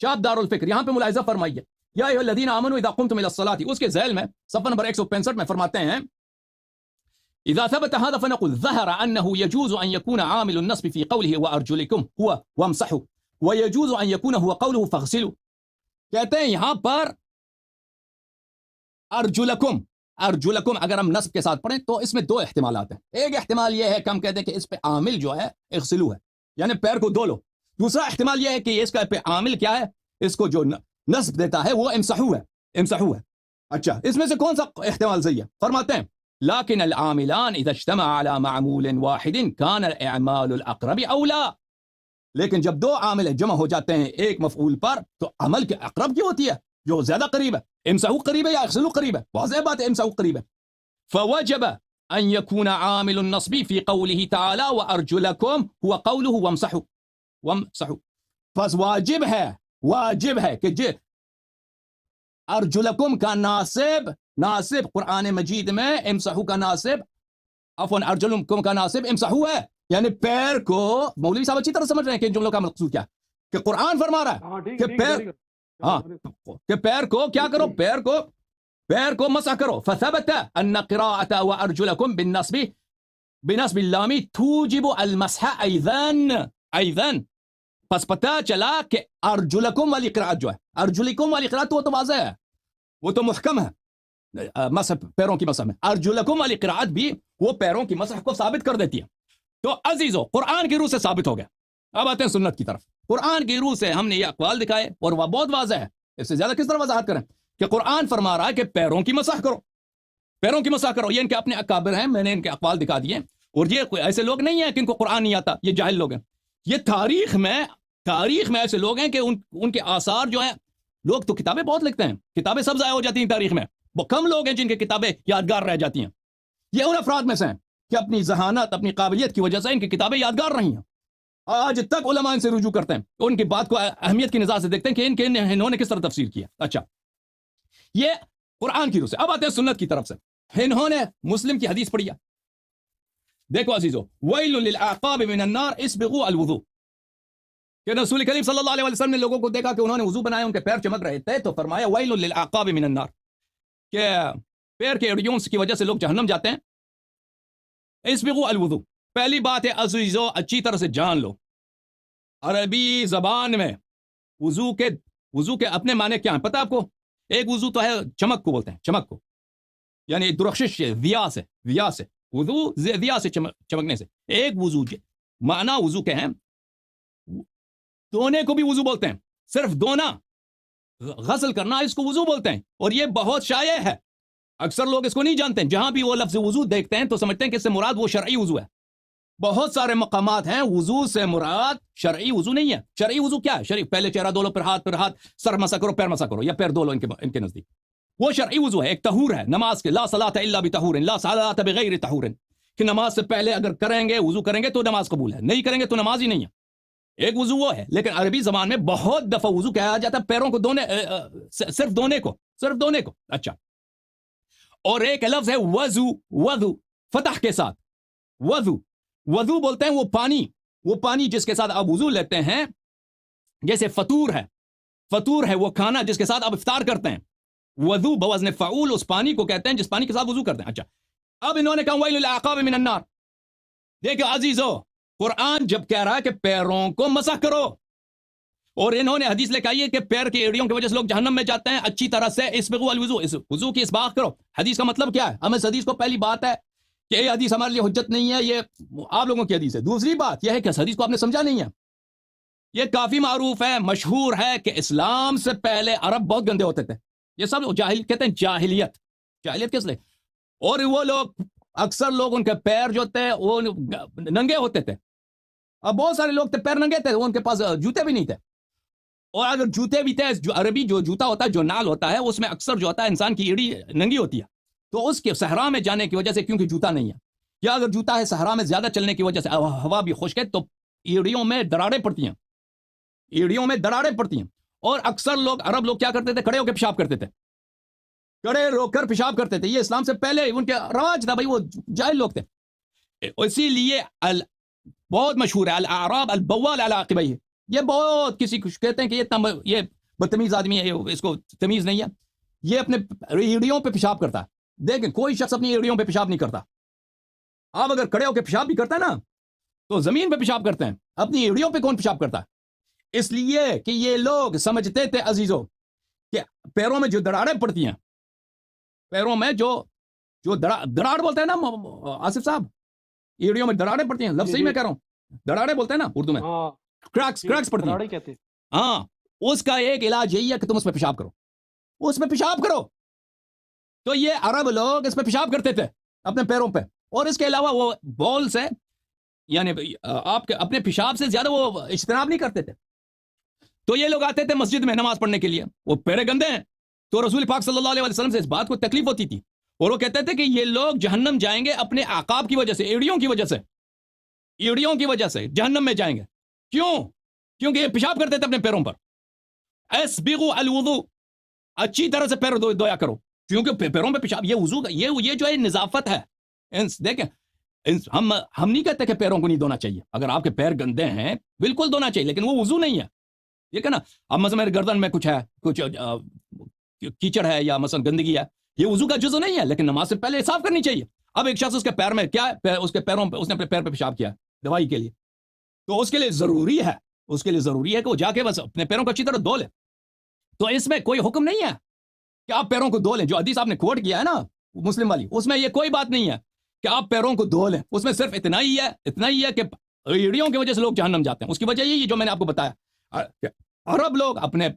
چاپ دار الفکر. یہاں پہ ملاحظہ فرمائیے, یا ایھا الذین آمنوا اذا قمتم الی الصلاۃ, اس کے ذیل میں صفحہ نمبر 165 میں فرماتے ہیں اذا ثبت هذا فنقول ظهر انه يجوز ان يكون عامل النصب في قوله وارجلكم هو وامسحوا ويجوز ان يكون هو قوله فاغسلوا. کہتے ہیں یہاں پر ارجلکم اگر ہم نصب کے ساتھ پڑھیں تو اس میں دو احتمالات ہیں. ایک احتمال یہ ہے کہ ہم کہتے ہیں کہ اس پہ عامل جو ہے اغسلو ہے, یعنی پیر کو دھو لو. دوسرا احتمال یہ ہے کہ اس کا پہ عامل کیا ہے, اس کو جو نصب دیتا ہے وہ امسحو ہے. اچھا, اس میں سے کون سا احتمال صحیح ہے؟ فرماتے ہیں لیکن العاملان اذا اجتمع على معمول واحد كان الاعمال الاقرب اولا. لیکن جب دو عامل جمع ہو جاتے ہیں ایک مفعول پر تو عمل کے اقرب کی ہوتی ہے, جو زیادہ قریب ہے. امسحو قریب ہے یا اغسلو قریب ہے؟ واضح بات ہے امسحو قریب ہے. فوجب ان يكون عامل النصب في قوله تعالى وارجلكم هو قوله وامسحوا. پس واجب ہے کہ ارجلکم کا ناصب قرآن مجید میں امسحو کا ناصب, عفوا ارجلکم کا ناصب امسحو ہے. یعنی پیر کو, مولوی صاحب اچھی طرح سمجھ رہے ہیں کہ ان جملوں کا مقصود کیا, کہ قرآن فرما رہا ہے کہ پیر, ہاں کہ پیر کو کیا کرو, پیر کو پیر کو مسح کرو. فثبت ان قراءة وارجلكم بنصب اللام توجب المسح ایضا. پس پتہ چلا کہ ارجلکم والی قرآت جو ہے، ارجلکم والی قرآت وہ تو واضح ہے، وہ تو محکم ہے مسح، پیروں کی مسح میں. ارجلکم والی قرآت بھی وہ پیروں کی مسح کو ثابت کر دیتی ہے. تو عزیزو قرآن کی روح سے ثابت ہو گیا. اب آتے ہیں سنت کی طرف. قرآن کی روح سے ہم نے یہ اقوال دکھائے اور وہ بہت واضح ہے. اس سے زیادہ کس طرح وضاحت کریں کہ قرآن فرما رہا ہے کہ پیروں کی مسح کرو، پیروں کی مسح کرو. یہ ان کے اپنے اکابر ہیں، میں نے ان کے اقوال دکھا دیے. اور یہ کوئی ایسے لوگ نہیں ہیں کہ ان کو قرآن نہیں آتا، یہ جاہل لوگ ہیں. یہ تاریخ میں ایسے لوگ ہیں کہ ان کے آثار جو ہیں، لوگ تو کتابیں بہت لکھتے ہیں، کتابیں سب ضائع ہو جاتی ہیں تاریخ میں. وہ کم لوگ ہیں جن کی کتابیں یادگار رہ جاتی ہیں. یہ ان افراد میں سے ہیں کہ اپنی ذہانت، اپنی قابلیت کی وجہ سے ان کی کتابیں یادگار رہی ہیں. آج تک علماء ان سے رجوع کرتے ہیں، ان کی بات کو اہمیت کی نظر سے دیکھتے ہیں کہ انہوں نے کس طرح تفسیر کیا. اچھا، یہ قرآن کی روح سے. اب آتے ہیں سنت کی طرف سے. انہوں نے مسلم کی حدیث پڑھی ہے. دیکھو عزیزو، ویل للعقاب من النار اسبغوا الوضوء، کہ رسول کریم صلی اللہ علیہ وسلم نے لوگوں کو دیکھا کہ انہوں نے وضو بنایا، ان کے پیر چمک رہے تھے، تو فرمایا ویل للعقاب من النار، کہ پیر کے اڑیوں کی وجہ سے لوگ جہنم جاتے ہیں. اسبغوا الوضوء. پہلی بات ہے عزیزو، اچھی طرح سے جان لو، عربی زبان میں وضو کے اپنے معنی کیا ہیں پتہ آپ کو؟ ایک وضو تو ہے چمک کو بولتے ہیں، چمک کو، یعنی درخشش سے، ضیا سے وضو، ضیا سے چمکنے سے. ایک وضو معنی وضو کے ہیں، دھونے کو بھی وضو بولتے ہیں. صرف دھونا، غسل کرنا، اس کو وضو بولتے ہیں. اور یہ بہت شائع ہے، اکثر لوگ اس کو نہیں جانتے ہیں. جہاں بھی وہ لفظ وضو دیکھتے ہیں تو سمجھتے ہیں کہ اس سے مراد وہ شرعی وضو ہے. بہت سارے مقامات ہیں وضو سے مراد شرعی وضو نہیں ہے. شرعی وضو کیا ہے؟ شرعی پہلے چہرہ دھو لو، پھر ہاتھ، سر مسا کرو، پیر مسا کرو، یا پیر دھو لو. ان کے نزدیک وہ شرعی وضو ہے، ایک طہور ہے نماز کے. لا صلاۃ الا بطہور، لا صلاۃ بغیر طہور، کہ نماز سے پہلے اگر کریں گے، وضو کریں گے تو نماز قبول ہے، نہیں کریں گے تو نماز ہی نہیں ہے. ایک وضو وہ ہے. لیکن عربی زبان میں بہت دفعہ وضو کہا جاتا ہے پیروں کو دھونے، صرف دھونے کو. اچھا، اور ایک لفظ ہے وضو فتح کے ساتھ. وضو بولتے ہیں وہ پانی جس کے ساتھ آپ وضو لیتے ہیں. جیسے فطور ہے وہ کھانا جس کے ساتھ آپ افطار کرتے ہیں. وضو بوزن فعول اس پانی کو کہتے ہیں جس پانی کے ساتھ وضو کرتے ہیں. اچھا، اب انہوں نے کہا ویل للعقاب من النار. دیکھو عزیزو، قرآن جب کہہ رہا ہے کہ پیروں کو مسح کرو، اور انہوں نے حدیث لے کے آئی ہے کہ پیر کی ایڑیوں کی وجہ سے لوگ جہنم میں جاتے ہیں، اچھی طرح سے اسبغوا الوضوء، اس وضو کی اسباغ کرو. حدیث کا مطلب کیا ہے؟ ہم اس حدیث کو، پہلی بات ہے کہ یہ حدیث ہمارے لیے حجت نہیں ہے، یہ آپ لوگوں کی حدیث ہے. دوسری بات یہ ہے کہ اس حدیث کو آپ نے سمجھا نہیں ہے. یہ کافی معروف ہے، مشہور ہے کہ اسلام سے پہلے عرب بہت گندے ہوتے تھے. یہ سب کہتے ہیں جاہلیت کس لیے؟ اور وہ لوگ، اکثر لوگ ان کے پیر جو تھے وہ ننگے ہوتے تھے. اب بہت سارے لوگ تھے پیر ننگے تھے، ان کے پاس جوتے بھی نہیں تھے. اور اگر جوتے بھی تھے، جو عربی جو جوتا ہوتا ہے، جو نال ہوتا ہے، اس میں اکثر جو ہوتا ہے انسان کی ایڑی ننگی ہوتی ہے. تو اس کے صحرا میں جانے کی وجہ سے، کیونکہ جوتا نہیں ہے، یا اگر جوتا ہے صحرا میں زیادہ چلنے کی وجہ سے، ہوا بھی خشک ہے، تو ایڑیوں میں دراڑیں پڑتی ہیں. اور اکثر لوگ، عرب لوگ کیا کرتے تھے؟ کھڑے ہو کے پیشاب کرتے تھے، کھڑے رو کر پیشاب کرتے تھے. یہ اسلام سے پہلے ان کے رواج تھا. بھائی وہ جاہل لوگ تھے. اسی لیے بہت مشہور ہے الاعراب البوال علی عقبیہ. یہ بہت کسی کو کہتے ہیں کہ یہ بدتمیز آدمی ہے، اس کو تمیز نہیں ہے، یہ اپنے ایڑیوں پہ پیشاب کرتا ہے. دیکھیں، کوئی شخص اپنی ایڑیوں پہ پیشاب نہیں کرتا. آپ اگر کھڑے ہو کے پیشاب بھی کرتے ہیں نا، تو زمین پہ پیشاب کرتے ہیں، اپنی ایڑیوں پہ کون پیشاب کرتا ہے؟ اس لیے کہ یہ لوگ سمجھتے تھے عزیزو کہ پیروں میں جو دراڑیں پڑتی ہیں، پیروں میں جو دراڑ بولتے ہیں نا آصف صاحب، ایڑیوں میں دراڑیں پڑتی ہیں. لفظ صحیح میں کہہ رہا ہوں، دراڑیں بولتے ہیں نا اردو میں، کریکس پڑتی ہیں. ہاں، اس کا ایک علاج یہی ہے کہ تم اس پہ پیشاب کرو. تو یہ عرب لوگ اس پہ پیشاب کرتے تھے اپنے پیروں پہ. اور اس کے علاوہ وہ بول سے، یعنی آپ کے اپنے پیشاب سے زیادہ وہ اجتناب نہیں کرتے تھے. تو یہ لوگ آتے تھے مسجد میں نماز پڑھنے کے لیے، وہ پیرے گندے ہیں. تو رسول پاک صلی اللہ علیہ وسلم سے اس بات کو تکلیف ہوتی تھی، اور وہ کہتے تھے کہ یہ لوگ جہنم جائیں گے اپنے عقاب کی وجہ سے، ایڑیوں کی وجہ سے جہنم میں جائیں گے. کیوں؟ کیونکہ یہ پیشاب کرتے تھے اپنے پیروں پر. اسبغوا الوضوء، اچھی طرح سے پیر دھویا کرو، کیونکہ پیروں پہ پیشاب، یہ وضو یہ جو ہے نظافت ہے. دیکھیں، ہم نہیں کہتے کہ پیروں کو نہیں دھونا چاہیے. اگر آپ کے پیر گندے ہیں بالکل دھونا چاہیے، لیکن وہ وضو نہیں ہے. یہ کہ نا، اب مثلا میرے گردن میں کچھ ہے، کچھ کیچڑ ہے، یا مثلا گندگی ہے، یہ وضو کا جزو نہیں ہے، لیکن نماز سے پہلے صاف کرنی چاہیے. اب ایک شخص اس کے پیر میں کیا ہے، اس کے پیروں پہ اس نے اپنے پیر پہ پیشاب کیا دوائی کے لیے، تو اس کے لیے ضروری ہے کہ وہ جا کے بس اپنے پیروں کو اچھی طرح دھو لے. تو اس میں کوئی حکم نہیں ہے کہ آپ پیروں کو دھو لیں. جو حدیث آپ نے کوٹ کیا ہے نا مسلم والی، اس میں یہ کوئی بات نہیں ہے کہ آپ پیروں کو دھو لیں. اس میں صرف اتنا ہی ہے کہ ایڑیوں کی وجہ سے لوگ جہنم جاتے ہیں. اس کی وجہ یہی جو میں نے آپ کو بتایا، عرب لوگ اپنے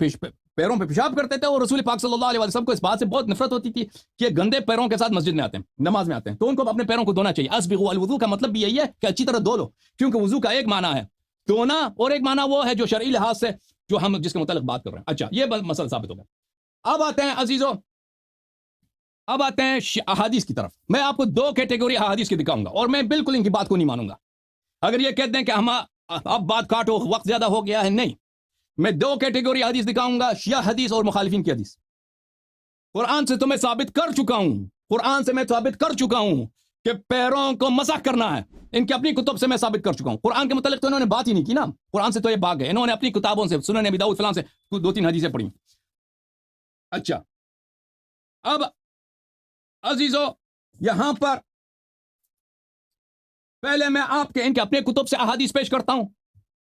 پیروں پہ پیشاب کرتے تھے، اور رسول پاک صلی اللہ علیہ وسلم کو اس بات سے بہت نفرت ہوتی تھی کہ گندے پیروں کے ساتھ مسجد میں آتے ہیں، نماز میں آتے ہیں، تو ان کو اپنے پیروں کو دھونا چاہیے. اسبغوا الوضوء کا مطلب بھی یہی ہے کہ اچھی طرح دھو لو، کیونکہ وضو کا ایک معنی ہے دھونا اور ایک معنی وہ ہے جو شرعی لحاظ سے جو ہم جس کے متعلق بات کر رہے ہیں. اچھا، یہ مسئلہ ثابت ہو گیا. اب آتے ہیں عزیزو، احادیث کی طرف. میں آپ کو 2 کیٹیگری احادیث کی دکھاؤں گا، اور میں بالکل ان کی بات کو نہیں مانوں گا. اگر یہ کہتے ہیں کہ ہم اب بات کاٹو، وقت زیادہ ہو گیا ہے، نہیں. میں 2 کیٹیگری حدیث دکھاؤں گا، شیعہ حدیث اور مخالفین کی حدیث. قرآن سے تو میں ثابت کر چکا ہوں کہ پیروں کو مسح کرنا ہے. ان کی اپنی کتب سے میں ثابت کر چکا ہوں. قرآن کے متعلق تو انہوں نے بات ہی نہیں کی نا، قرآن سے تو یہ بھاگ گئے. انہوں نے اپنی کتابوں سے، سنن ابی داؤد فلان سے 2-3 حدیثیں پڑھی. اچھا، اب عزیزو یہاں پر پہلے میں آپ کے ان کے اپنے کتب سے احادیث پیش کرتا ہوں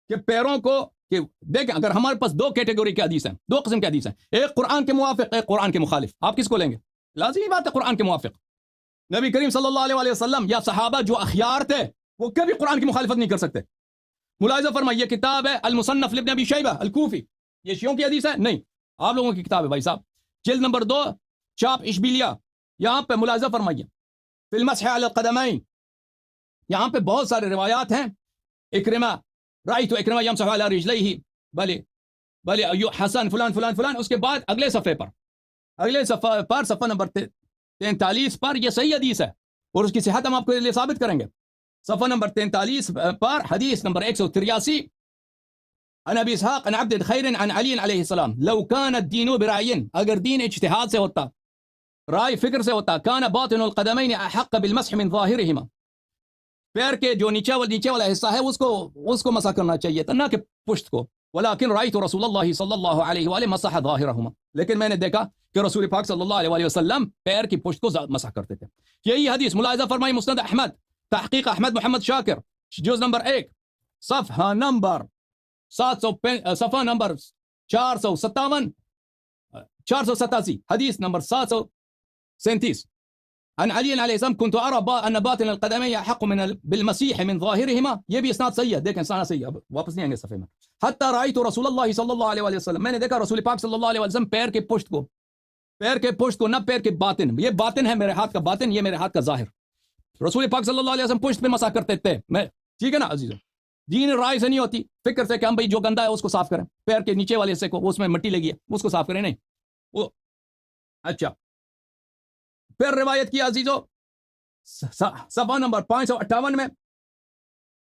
کہ پیروں کو، کہ دیکھیں اگر ہمارے پاس 2 کیٹیگری کے حدیث ہیں، 2 قسم کے حدیث ہیں، ایک قرآن کے موافق، ایک قرآن کے مخالف. آپ کس کو لیں گے؟ لازمی بات ہے قرآن کے موافق. نبی کریم صلی اللہ علیہ وسلم یا صحابہ جو اخیار تھے وہ کبھی قرآن کی مخالفت نہیں کر سکتے. ملاحظہ فرمائیے، یہ کتاب ہے المصنف لابن ابی شیبہ الکوفی. یہ شیعوں کی حدیث ہے؟ نہیں، آپ لوگوں کی کتاب ہے بھائی صاحب. جلد نمبر 2، چاپ اشبیلیہ. یہاں پہ ملاحظہ فرمائیے، فی المسح علی القدمین، یہاں پہ بہت سارے روایات ہیں. اکرمہ، رأیت اکرمہ یمسح علی رجلیہ، بلے حسن فلان فلان فلان. اس کے بعد اگلے صفحے پر صفحہ نمبر 43 پر یہ صحیح حدیث ہے، اور اس کی صحت ہم آپ کو لیے ثابت کریں گے. صفحہ نمبر 43 پر حدیث نمبر 183، عن ابی اسحاق عن عبد خیر عن علی علیہ السلام، لو کان الدین برعین، اگر دین اجتہاد سے ہوتا، رائے فکر سے ہوتا، کان باطن القدمین احق بالمسح من ظاہرہما، پیر کے جو نیچے والا حصہ ہے اس کو مسح کرنا چاہیے تھا، نہ کہ پشت کو. ولیکن رأیت رسول اللہ صلی اللہ علیہ وآلہ مسح ظاہرہما، لیکن میں نے دیکھا کہ رسول پاک صلی اللہ علیہ وآلہ وسلم پیر کی پشت کو مسح کرتے تھے. یہی حدیث ملاحظہ فرمائی مسند احمد، تحقیق احمد محمد شاکر، جز نمبر 1، صفحہ نمبر 487، حدیث نمبر 737. عن علی علیہ السلام كنت ارى ان باطن القدمين احق بالمسيح من ظاهرهما. یہ بھی اسناد صحیح ہے، دیکھیں اسناد صحیح ہے. اب واپس نہیں آئیں گے صفحے میں. حتى رايت رسول اللہ صلی اللہ علیہ وسلم، میں نے دیکھا رسول پاک صلی اللہ علیہ وسلم پیر کے پشت کو، نہ پیر کے باطن. یہ باطن ہے میرے ہاتھ کا باطن، یہ میرے ہاتھ کا ظاہر. رسول پاک صلی اللہ علیہ وسلم پشت پہ مسح کرتے تھے. میں ٹھیک ہے نا عزیزو، دین رائے سے نہیں ہوتی، فکر سے کہ ہم بھائی جو گندا ہے اس کو صاف کریں، پیر کے نیچے والے حصے کو، اس میں مٹی لگی ہے اس کو صاف کریں، نہیں وہ. اچھا، پھر روایت کی عزیزو صفحہ نمبر 558 میں،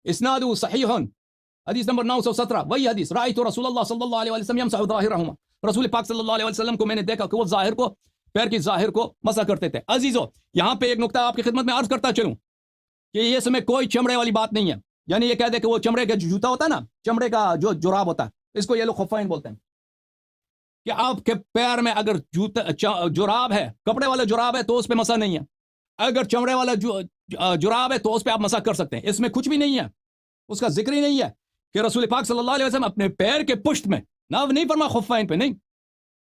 اسناد صحیح، حدیث نمبر 917، وہی حدیث، رأیت رسول اللہ صلی اللہ علیہ وسلم یمسح ظاہرہما، رسول پاک صلی اللہ علیہ وسلم کو میں نے دیکھا کہ وہ ظاہر کو، پیر کی ظاہر کو مسح کرتے تھے. عزیزو یہاں پہ ایک نقطہ آپ کی خدمت میں عرض کرتا چلوں کہ اس میں کوئی چمڑے والی بات نہیں ہے. یعنی یہ کہہ دے کہ وہ چمڑے کا جوتا ہوتا ہے نا، چمڑے کا جو جراب ہوتا ہے، اس کو یہ لوگ خفین بولتے ہیں، کہ آپ کے پیر میں اگر جراب ہے، کپڑے والا جراب ہے تو اس پہ مسح نہیں ہے، اگر چمڑے والا جراب ہے تو اس پہ آپ مسح کر سکتے ہیں. اس میں کچھ بھی نہیں ہے، اس کا ذکر ہی نہیں ہے کہ رسول پاک صلی اللہ علیہ وسلم اپنے پیر کے پشت میں، نہ نہیں فرما خفین پہ، نہیں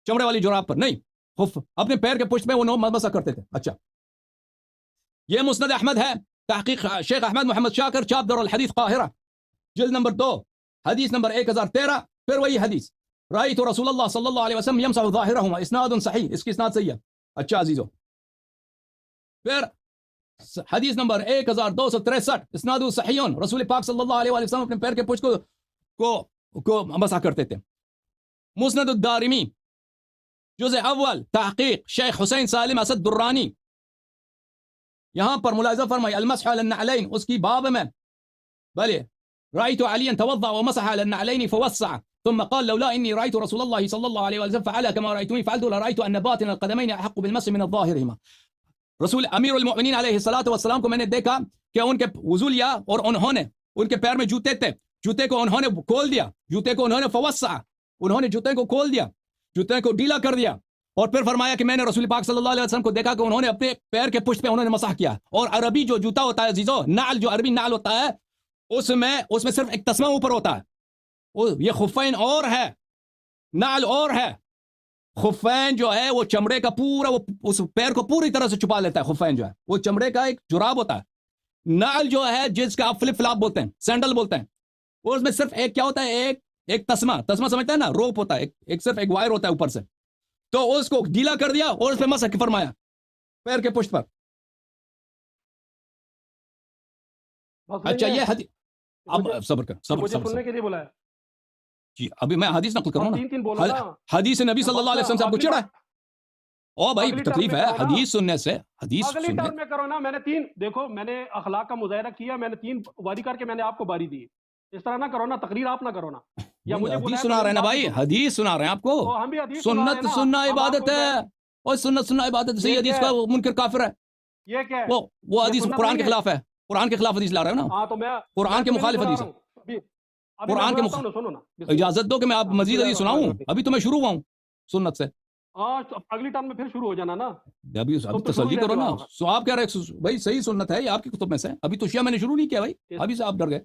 چمڑے والی جراب پر، نہیں خف، اپنے پیر کے پشت میں وہ مسح کرتے تھے. اچھا، یہ مسند احمد ہے، تحقیق شیخ احمد محمد شاکر، چاپ دار الحدیث قاہرہ، جلد نمبر 2، حدیث نمبر 1013. پھر وہی حدیث، رأیت رسول اللہ صلی اللہ علیہ وسلم یمسح ظاہرہما، اسناد صحیح، اس کی اسناد صحیح ہے. اچھا عزیزو، پھر حدیث نمبر 1263، اسناد صحیح، رسول پاک صلی اللہ علیہ وسلم اپنے پیر کے پشت کو مسح کرتے تھے. مسند الدارمی، جزء اول، تحقیق شیخ حسین سالم اسد درانی. یہاں پر ملاحظہ فرمائی، المسح علی النعلین، اس کی باب میں، بلے رأیت علیا توضأ ومسح علی النعلین فوسع ثم قال لولا انی رأیت رسول اللہ صلی اللہ علیہ وسلم فعل كما رأیتنی فعلت لرأیت ان باطن القدمین احق بالمسح من الظاہرہما. رسول امیر المؤمنین علیہ الصلوۃ والسلام کو میں نے دیکھا کہ ان کے وضو لیا اور انہوں نے، ان کے پیر میں جوتے تھے، جوتے کو انہوں نے کھول دیا، جوتے کو انہوں نے فوسع، انہوں نے جوتے کو کھول دیا، جوتے کو ڈھیلا کر دیا، اور پھر فرمایا کہ میں نے رسول پاک صلی اللہ علیہ وسلم کو دیکھا کہ انہوں نے اپنے پیر کے پشت پہ انہوں نے مسح کیا. اور عربی جو جوتا ہوتا ہے عزیزو، نعل جو عربی نعل ہوتا ہے اس میں صرف ایک تسمہ اوپر ہوتا ہے. یہ خفین اور ہے، نعل اور ہے. خفین جو ہے وہ چمڑے کا پورا، وہ اس پیر کو پوری طرح سے چھپا لیتا ہے. خفین جو ہے وہ چمڑے کا ایک جراب ہوتا ہے. نعل جو ہے جس کا آپ فلپ فلاپ بولتے ہیں، سینڈل بولتے ہیں، اور اس میں صرف ایک کیا ہوتا ہے، ایک تسمہ سمجھتے ہیں نا، روپ ہوتا ہے، ایک صرف ایک وائر ہوتا ہے اوپر سے. تو اس کو ڈھیلا کر دیا اور اس پہ مسح فرمایا پیر کے پشت پر. اچھا یہ حدیث، اب صبر کر، صبر سننے کے لیے بولا ہے. جی ابھی میں حدیث نقل کروں تین بولا نا. حدیث نبی صلی اللہ علیہ وسلم سے آپ کو چڑھا ہے؟ او بھائی تکلیف ہے حدیث سننے سے. حدیث اگلی ٹرم میں کرو نا. میں نے تین، دیکھو میں نے اخلاق کا مظاہرہ کیا، میں نے تین واری کر کے میں نے آپ کو باری دی. اس طرح نہ کرو نا، تقریر آپ نہ کرو نا. یا مجھے حدیث سنا رہے ہیں نا بھائی، حدیث سنا رہے ہیں آپ کو. ہم بھی حدیث سنت سننا عبادت ہے، اور سنت سننا عبادت. صحیح حدیث کا منکر کافر ہے. یہ کیا ہے؟ وہ حدیث قرآن کے خلاف ہے. قرآن کے خلاف حدیث لا رہے ہو نا. ہاں تو میں قرآن کے مخالف حدیث ہے. قرآن کے مخالف. سنو نا، اجازت دو کہ میں آپ مزید حدیث سناؤں. ابھی تو میں شروع ہوا ہوں سنت سے. اگلی ٹرم میں پھر شروع ہو جانا نا. ابھی تسلی کرو نا. سو آپ کہہ رہے بھائی صحیح سنت ہے یہ آپ کی کتب میں سے. ابھی تو شیعہ میں نے شروع نہیں کیا بھائی، ابھی سے آپ ڈر گئے.